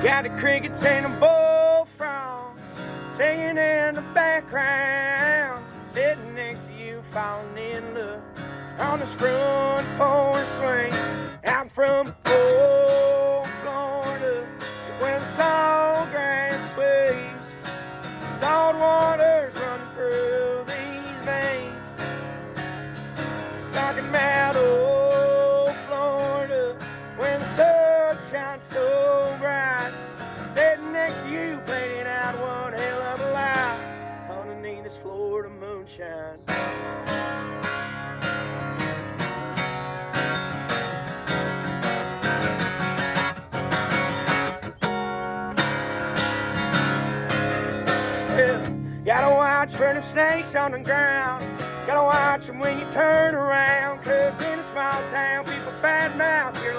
Got the crickets and the bullfrogs singing in the background. Sitting next to you, falling in love on this front porch swing. I'm from old Florida, when the salt grass sways, salt water's running through these veins. Talking about old Florida, when the sun shines so bright. Sitting next to you, playing out one hell of a life underneath this Florida moonshine. Gotta watch for them snakes on the ground. Gotta watch them when you turn around. 'Cause in a small town, people badmouth your